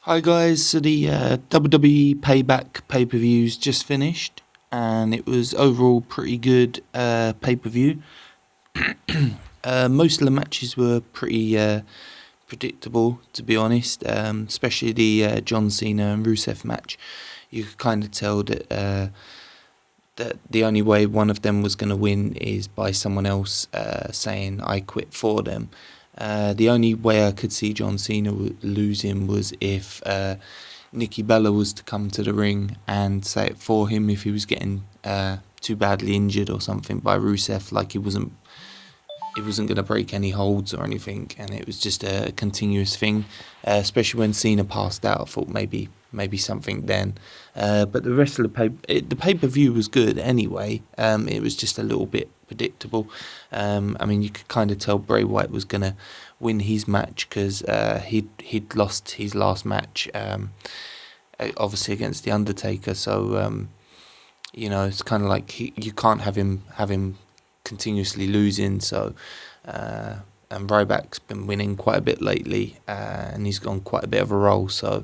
Hi guys, so the WWE Payback pay-per-views just finished, and it was overall pretty good pay-per-view. Most of the matches were pretty predictable, to be honest, especially the John Cena and Rusev match. You could kind of tell that the only way one of them was going to win is by someone else saying "I quit" for them. The only way I could see John Cena losing was if Nikki Bella was to come to the ring and say it for him if he was getting too badly injured or something by Rusev, like he wasn't going to break any holds or anything, and it was just a continuous thing. Especially when Cena passed out, I thought maybe something then. But the rest of the pay-per-view was good anyway. It was just a little bit predictable. I mean, you could kind of tell Bray Wyatt was going to win his match because he'd lost his last match, obviously against The Undertaker. So, it's kind of like you can't have him continuously losing. So, and Ryback's been winning quite a bit lately, and he's gone quite a bit of a roll. So,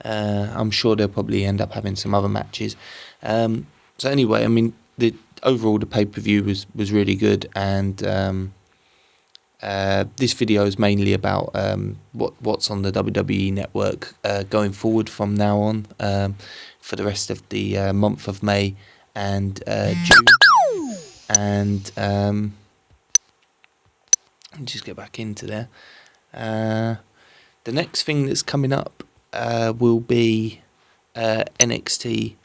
I'm sure they'll probably end up having some other matches. So anyway, I mean, the pay-per-view was really good, and this video is mainly about what's on the WWE Network going forward from now on, for the rest of the month of May and June. And let me just get back into there. The next thing that's coming up will be NXT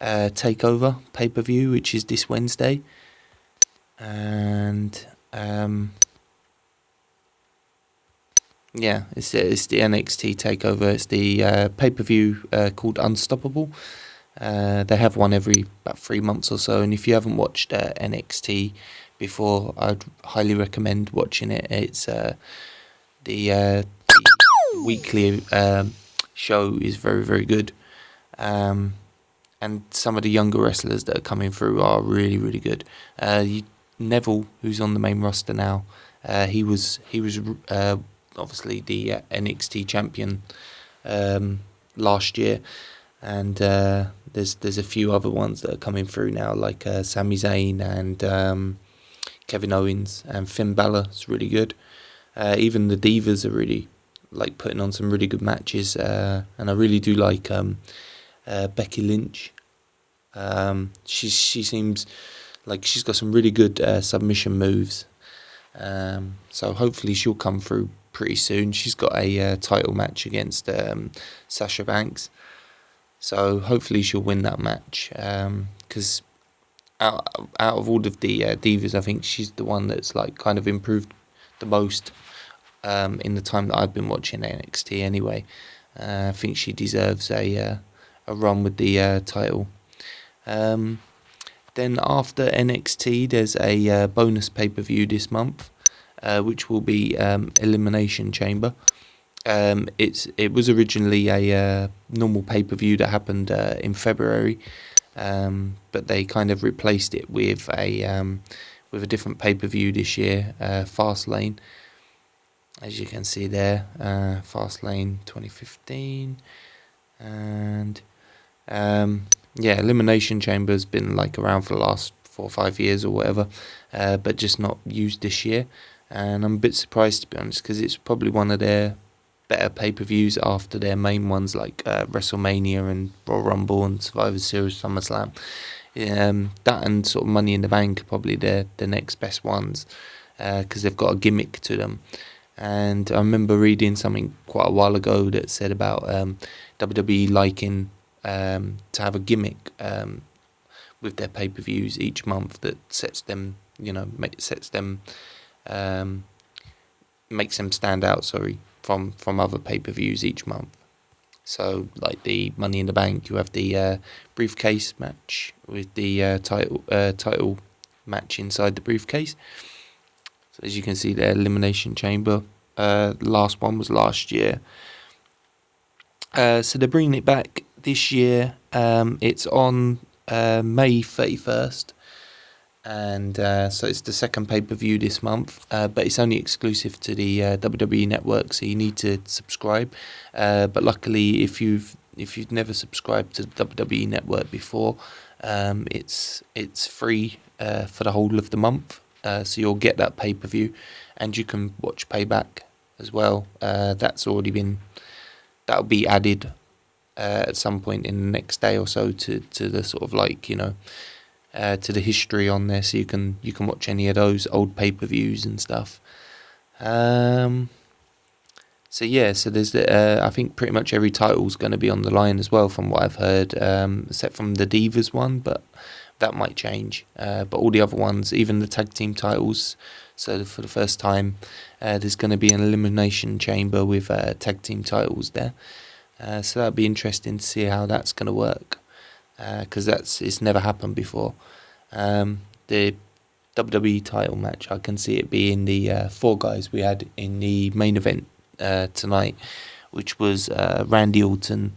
Takeover pay-per-view, which is this Wednesday, and it's the NXT Takeover. It's the pay-per-view called Unstoppable. They have one every about 3 months or so, and if you haven't watched NXT before, I'd highly recommend watching it. It's the weekly show is very, very good, and some of the younger wrestlers that are coming through are really, really good. Neville, who's on the main roster now, he was obviously the NXT champion last year, and there's a few other ones that are coming through now, like Sami Zayn and Kevin Owens and Finn Balor. It's really good. Even the Divas are really putting on some really good matches, and I really do like Becky Lynch. She seems like she's got some really good submission moves. So hopefully she'll come through pretty soon. She's got a title match against Sasha Banks. So hopefully she'll win that match. Because out of all of the divas, I think she's the one that's kind of improved the most in the time that I've been watching NXT. Anyway, I think she deserves a run with the title. Then after NXT, there's a bonus pay-per-view this month, which will be Elimination Chamber. It was originally a normal pay-per-view that happened in February, but they kind of replaced it with a different pay-per-view this year, Fastlane. As you can see there, Fastlane 2015, and Elimination Chamber's been around for the last 4 or 5 years or whatever, but just not used this year, and I'm a bit surprised, to be honest, because it's probably one of their better pay-per-views after their main ones like WrestleMania and Royal Rumble and Survivor Series, SummerSlam. That and sort of Money in the Bank are probably the next best ones, because they've got a gimmick to them. And I remember reading something quite a while ago that said about WWE liking to have a gimmick with their pay-per-views each month that sets them, makes them stand out. From other pay-per-views each month. So, like the Money in the Bank, you have the briefcase match with the title match inside the briefcase. So as you can see there, Elimination Chamber. Last one was last year. So they're bringing it back this year. It's on May 31st. and so it's the second pay-per-view this month, but it's only exclusive to the WWE Network, so you need to subscribe. But luckily, if you've never subscribed to the WWE Network before, it's free for the whole of the month, so you'll get that pay-per-view, and you can watch Payback as well. That'll be added at some point in the next day or so to the sort of to the history on there, so you can watch any of those old pay-per-views and stuff. So there's I think pretty much every title's going to be on the line as well, from what I've heard, except from the Divas one, but that might change. But all the other ones, even the tag team titles. So for the first time, there's going to be an elimination chamber with tag team titles there. So that'll be interesting to see how that's going to work, because it's never happened before. The WWE title match, I can see it being the four guys we had in the main event tonight, which was Randy Orton,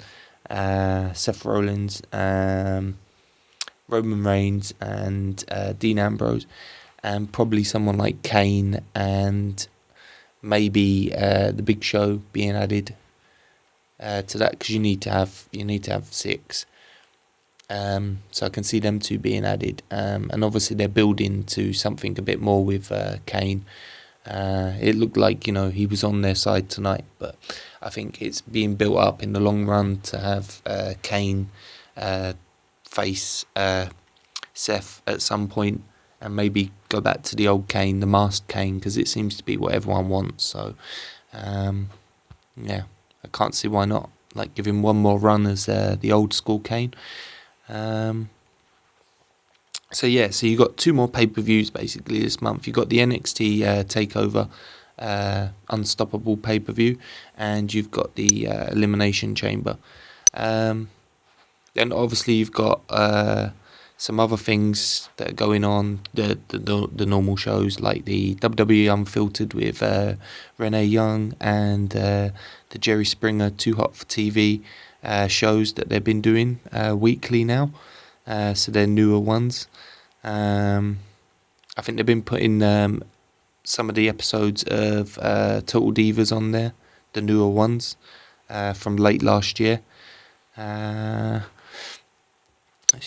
Seth Rollins, Roman Reigns, and Dean Ambrose, and probably someone like Kane, and maybe the Big Show being added to that, because you need to have six. So I can see them two being added, and obviously they're building to something a bit more with Kane. It looked like he was on their side tonight, but I think it's being built up in the long run to have Kane face Seth at some point, and maybe go back to the old Kane, the masked Kane, because it seems to be what everyone wants. So I can't see why not. Like, give him one more run as the old school Kane. So you got two more pay-per-views basically this month. You got the NXT Takeover Unstoppable pay-per-view, and you've got the Elimination Chamber. Then obviously you've got some other things that are going on, the normal shows like the WWE Unfiltered with Renee Young, and the Jerry Springer Too Hot for TV shows that they've been doing weekly now. So they're newer ones. I think they've been putting some of the episodes of Total Divas on there, the newer ones from late last year. Let's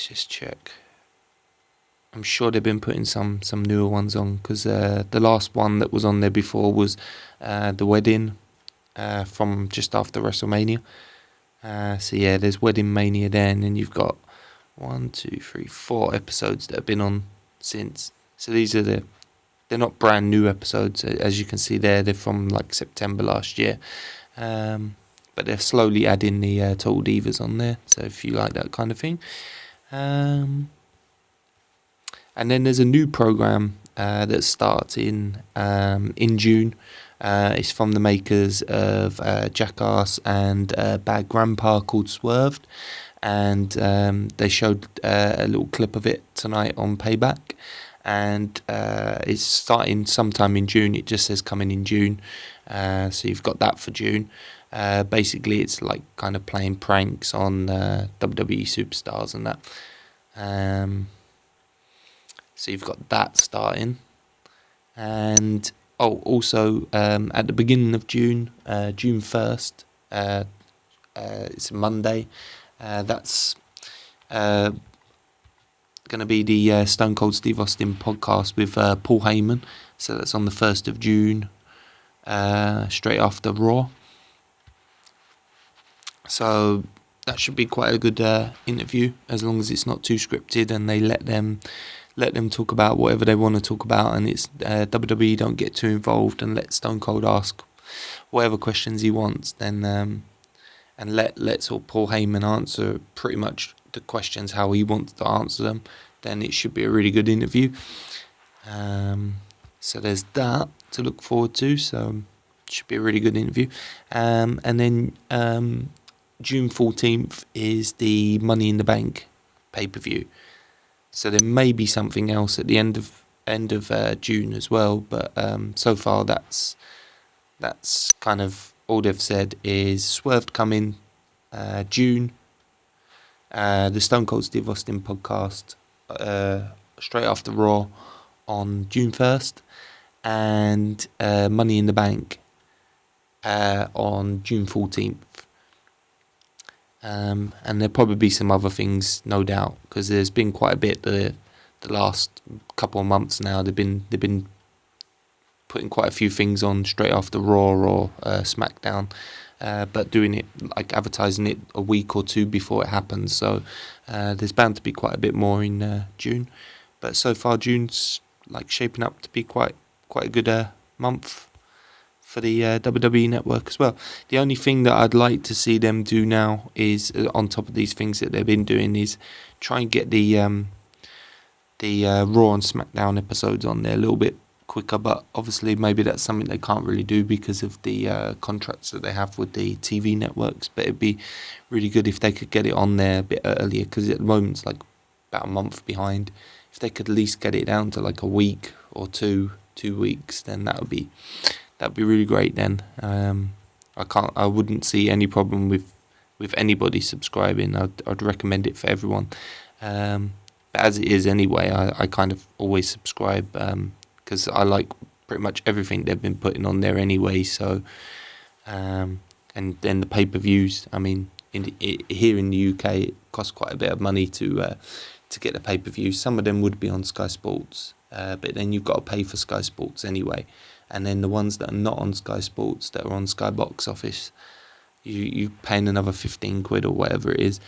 just check. I'm sure they've been putting some newer ones on, because the last one that was on there before was the wedding from just after WrestleMania. There's Wedding Mania there, and then you've got 4 episodes that have been on since. So these are they're not brand new episodes, as you can see there. They're from like September last year, but they're slowly adding the Total Divas on there. So if you like that kind of thing, and then there's a new program that starts in June. It's from the makers of Jackass and Bad Grandpa, called Swerved, and they showed a little clip of it tonight on Payback, and it's starting sometime in June. It just says coming in June, so you've got that for June. Basically it's like kind of playing pranks on WWE superstars and that. So you've got that starting, and also at the beginning of June, June 1st, it's Monday. That's going to be the Stone Cold Steve Austin podcast with Paul Heyman. So that's on the 1st of June, straight after Raw. So that should be quite a good interview, as long as it's not too scripted and they let them talk about whatever they want to talk about, and it's WWE don't get too involved, and let Stone Cold ask whatever questions he wants, then and let Paul Heyman answer pretty much the questions how he wants to answer them. Then it should be a really good interview. So there's that to look forward to. So it should be a really good interview. And then June 14th is the Money in the Bank pay-per-view. So there may be something else at the end of June as well, but so far that's kind of all they've said. Is Swerved coming June, the Stone Cold Steve Austin podcast straight after Raw on June 1st, and Money in the Bank on June 14th. And there'll probably be some other things, no doubt, because there's been quite a bit the last couple of months now. They've been putting quite a few things on straight after Raw or SmackDown, but doing it, like advertising it a week or two before it happens. So there's bound to be quite a bit more in June. But so far, June's like shaping up to be quite a good month for the WWE Network as well. The only thing that I'd like to see them do now is, on top of these things that they've been doing, is try and get the Raw and SmackDown episodes on there a little bit quicker. But obviously, maybe that's something they can't really do because of the contracts that they have with the TV networks. But it'd be really good if they could get it on there a bit earlier, because at the moment it's like about a month behind. If they could at least get it down to like a week or 2 weeks, then that'd be really great. Then I wouldn't see any problem with anybody subscribing. I'd recommend it for everyone. But as it is anyway, I kind of always subscribe because I like pretty much everything they've been putting on there anyway. So and then the pay-per-views. I mean, here in the UK, it costs quite a bit of money to get the pay-per-views. Some of them would be on Sky Sports, but then you've got to pay for Sky Sports anyway. And then the ones that are not on Sky Sports, that are on Sky Box Office, you paying another 15 quid or whatever it is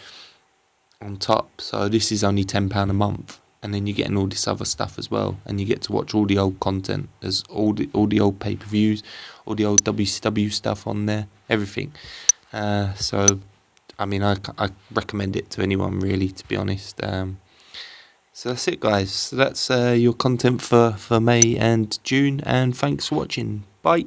on top. So this is only £10 a month, and then you're getting all this other stuff as well, and you get to watch all the old content. There's all the old pay-per-views, all the old WCW stuff on there, everything. So I mean, I recommend it to anyone, really, to be honest. So that's it, guys. So that's your content for May and June, and thanks for watching. Bye.